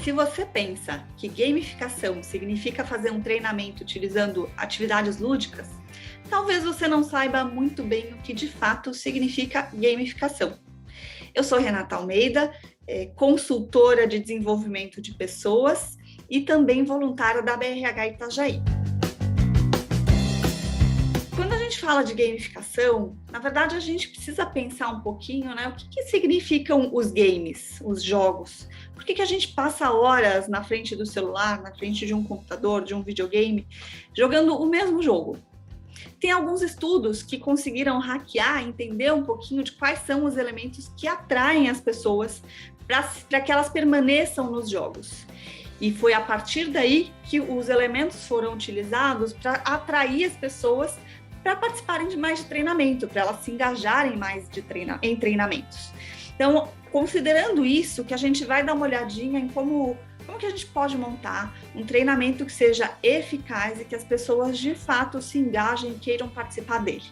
Se você pensa que gamificação significa fazer um treinamento utilizando atividades lúdicas, talvez você não saiba muito bem o que de fato significa gamificação. Eu sou Renata Almeida, consultora de desenvolvimento de pessoas e também voluntária da BRH Itajaí. Quando a gente fala de gamificação, na verdade a gente precisa pensar um pouquinho, né? O que significam os games, os jogos? Por que a gente passa horas na frente do celular, na frente de um computador, de um videogame, jogando o mesmo jogo? Tem alguns estudos que conseguiram hackear, entender um pouquinho de quais são os elementos que atraem as pessoas para que elas permaneçam nos jogos. E foi a partir daí que os elementos foram utilizados para atrair as pessoas para participarem de mais de treinamento, para elas se engajarem mais em treinamentos. Então, considerando isso, que a gente vai dar uma olhadinha em como que a gente pode montar um treinamento que seja eficaz e que as pessoas de fato se engajem e queiram participar dele.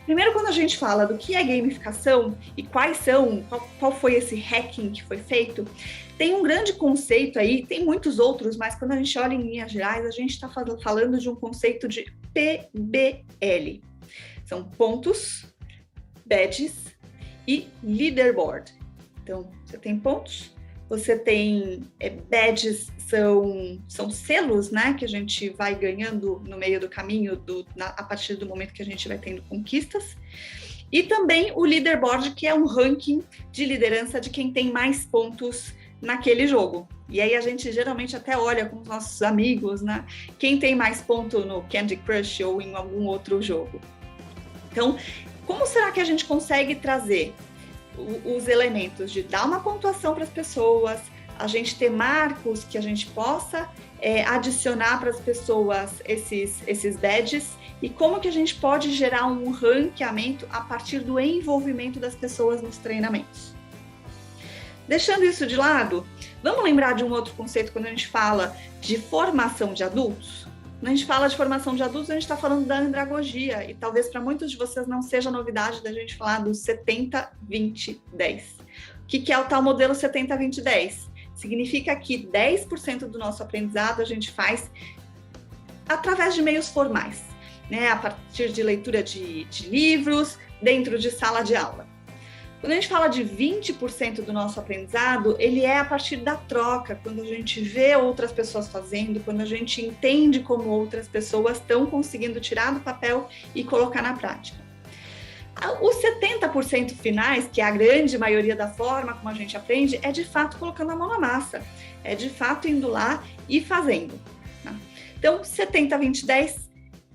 Primeiro, quando a gente fala do que é gamificação e qual foi esse hacking que foi feito, tem um grande conceito aí, tem muitos outros, mas quando a gente olha em linhas gerais, a gente está falando de um conceito de PBL. São pontos, badges e leaderboard. Então, você tem pontos, você tem badges, são selos, né, que a gente vai ganhando no meio do caminho, a partir do momento que a gente vai tendo conquistas. E também o leaderboard, que é um ranking de liderança de quem tem mais pontos naquele jogo. E aí a gente geralmente até olha com os nossos amigos, né, quem tem mais ponto no Candy Crush ou em algum outro jogo. Então, como será que a gente consegue trazer os elementos de dar uma pontuação para as pessoas, a gente ter marcos que a gente possa adicionar para as pessoas esses badges, e como que a gente pode gerar um ranqueamento a partir do envolvimento das pessoas nos treinamentos. Deixando isso de lado, vamos lembrar de um outro conceito quando a gente fala de formação de adultos? Quando a gente fala de formação de adultos, a gente está falando da andragogia, e talvez para muitos de vocês não seja novidade da gente falar do 70-20-10. O que é o tal modelo 70-20-10? Significa que 10% do nosso aprendizado a gente faz através de meios formais, né? A partir de leitura de livros, dentro de sala de aula. Quando a gente fala de 20% do nosso aprendizado, ele é a partir da troca, quando a gente vê outras pessoas fazendo, quando a gente entende como outras pessoas estão conseguindo tirar do papel e colocar na prática. Os 70% finais, que é a grande maioria da forma como a gente aprende, é de fato colocando a mão na massa, é de fato indo lá e fazendo. Tá? Então, 70-20-10,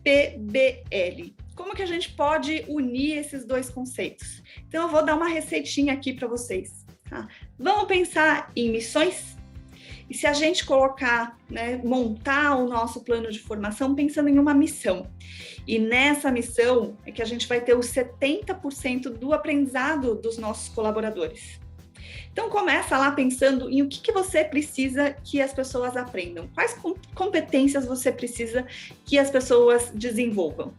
PBL. Como que a gente pode unir esses dois conceitos? Então, eu vou dar uma receitinha aqui para vocês. Tá? Vamos pensar em missões? E se a gente colocar, né, montar o nosso plano de formação pensando em uma missão. E nessa missão é que a gente vai ter os 70% do aprendizado dos nossos colaboradores. Então, começa lá pensando em o que você precisa que as pessoas aprendam. Quais competências você precisa que as pessoas desenvolvam?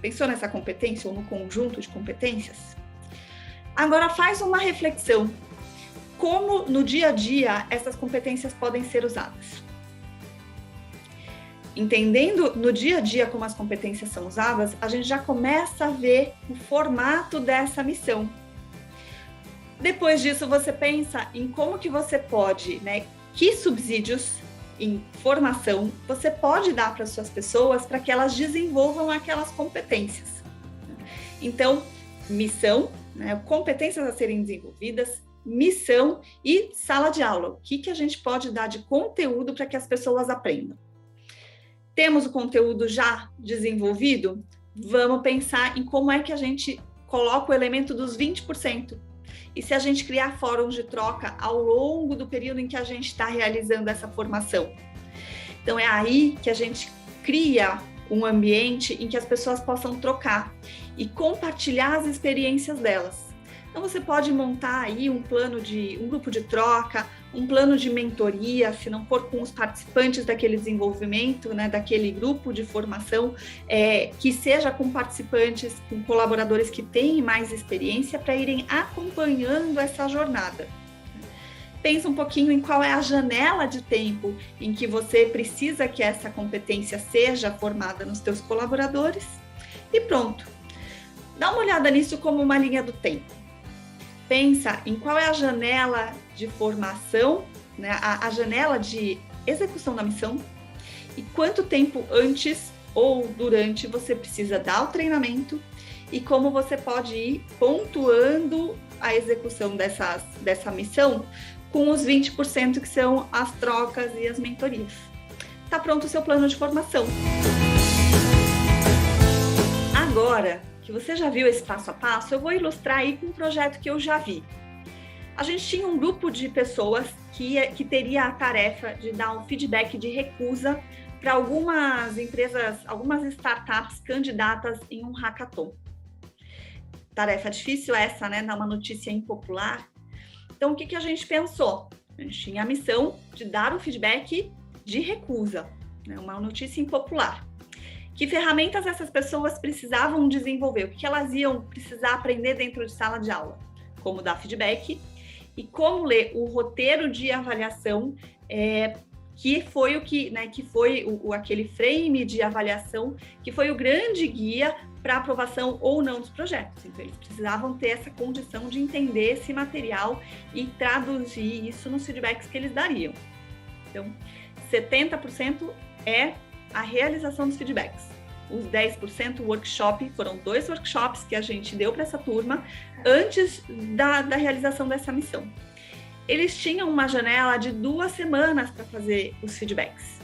Pensou nessa competência ou no conjunto de competências? Agora faz uma reflexão. Como no dia a dia essas competências podem ser usadas? Entendendo no dia a dia como as competências são usadas, a gente já começa a ver o formato dessa missão. Depois disso, você pensa em como que você pode, né, que subsídios em formação você pode dar para as suas pessoas para que elas desenvolvam aquelas competências. Então, missão, né, competências a serem desenvolvidas, missão e sala de aula. O que a gente pode dar de conteúdo para que as pessoas aprendam? Temos o conteúdo já desenvolvido? Vamos pensar em como é que a gente coloca o elemento dos 20%. E se a gente criar fóruns de troca ao longo do período em que a gente está realizando essa formação? Então, é aí que a gente cria um ambiente em que as pessoas possam trocar e compartilhar as experiências delas. Então, você pode montar aí um grupo de troca, um plano de mentoria, se não for com os participantes daquele desenvolvimento, né, daquele grupo de formação, que seja com participantes, com colaboradores que têm mais experiência para irem acompanhando essa jornada. Pensa um pouquinho em qual é a janela de tempo em que você precisa que essa competência seja formada nos teus colaboradores e pronto. Dá uma olhada nisso como uma linha do tempo. Pensa em qual é a janela de formação, né, a janela de execução da missão e quanto tempo antes ou durante você precisa dar o treinamento e como você pode ir pontuando a execução dessa missão com os 20% que são as trocas e as mentorias. Está pronto o seu plano de formação. Agora que você já viu esse passo a passo, eu vou ilustrar aí com um projeto que eu já vi. A gente tinha um grupo de pessoas que teria a tarefa de dar um feedback de recusa para algumas empresas, algumas startups candidatas em um hackathon. Tarefa difícil essa, né? Dar uma notícia impopular. Então, o que a gente pensou? A gente tinha a missão de dar o feedback de recusa, né? Uma notícia impopular. Que ferramentas essas pessoas precisavam desenvolver? O que elas iam precisar aprender dentro de sala de aula? Como dar feedback e como ler o roteiro de avaliação, que foi aquele frame de avaliação, que foi o grande guia para aprovação ou não dos projetos. Então, eles precisavam ter essa condição de entender esse material e traduzir isso nos feedbacks que eles dariam. Então, 70% é a realização dos feedbacks. Os 10% workshop, foram 2 workshops que a gente deu para essa turma antes da realização dessa missão. Eles tinham uma janela de 2 semanas para fazer os feedbacks.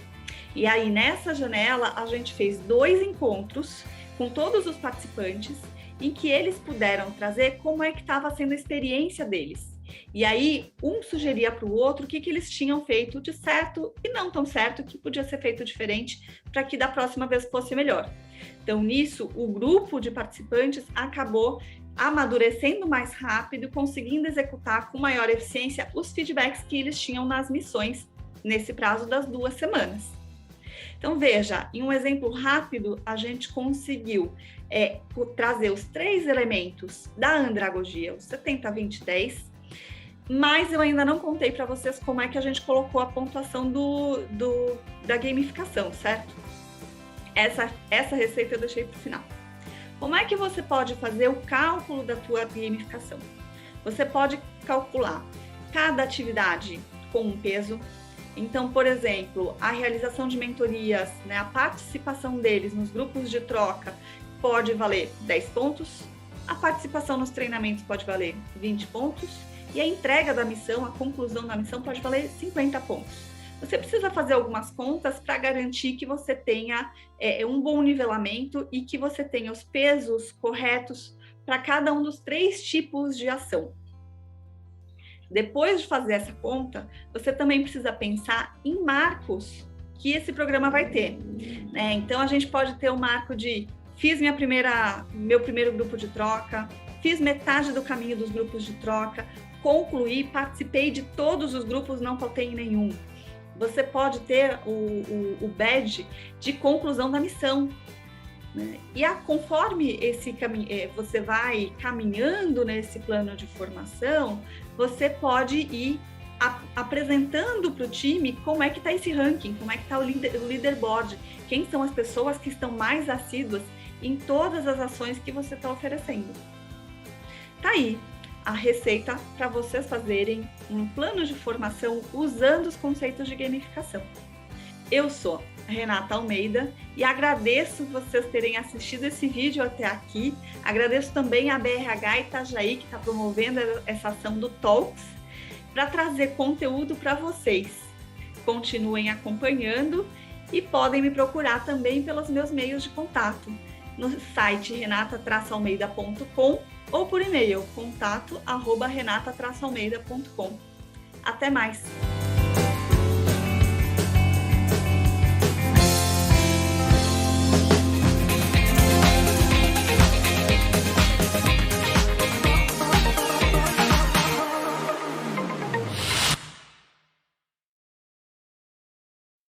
E aí, nessa janela, a gente fez 2 encontros com todos os participantes, em que eles puderam trazer como é que estava sendo a experiência deles. E aí, um sugeria para o outro o que eles tinham feito de certo e não tão certo, que podia ser feito diferente para que da próxima vez fosse melhor. Então, nisso, o grupo de participantes acabou amadurecendo mais rápido, conseguindo executar com maior eficiência os feedbacks que eles tinham nas missões, nesse prazo das 2 semanas. Então, veja, em um exemplo rápido, a gente conseguiu trazer os 3 elementos da andragogia, os 70, 20, 10, mas eu ainda não contei para vocês como é que a gente colocou a pontuação da gamificação, certo? Essa receita eu deixei para o final. Como é que você pode fazer o cálculo da tua gamificação? Você pode calcular cada atividade com um peso. Então, por exemplo, a realização de mentorias, né, a participação deles nos grupos de troca pode valer 10 pontos, a participação nos treinamentos pode valer 20 pontos e a entrega da missão, a conclusão da missão pode valer 50 pontos. Você precisa fazer algumas contas para garantir que você tenha um bom nivelamento e que você tenha os pesos corretos para cada um dos 3 tipos de ação. Depois de fazer essa conta, você também precisa pensar em marcos que esse programa vai ter, né? Então, a gente pode ter o marco de fiz meu primeiro grupo de troca, fiz metade do caminho dos grupos de troca, concluí, participei de todos os grupos, não faltei em nenhum. Você pode ter o badge de conclusão da missão, né? E conforme você vai caminhando nesse plano de formação, você pode ir apresentando para o time como é que está esse ranking, como é que está o leaderboard, quem são as pessoas que estão mais assíduas em todas as ações que você está oferecendo. Tá aí a receita para vocês fazerem um plano de formação usando os conceitos de gamificação. Eu sou Renata Almeida e agradeço vocês terem assistido esse vídeo até aqui. Agradeço também a BRH Itajaí, que está promovendo essa ação do Talks, para trazer conteúdo para vocês. Continuem acompanhando e podem me procurar também pelos meus meios de contato, no site renata-almeida.com ou por e-mail contato@renata-almeida.com. Até mais!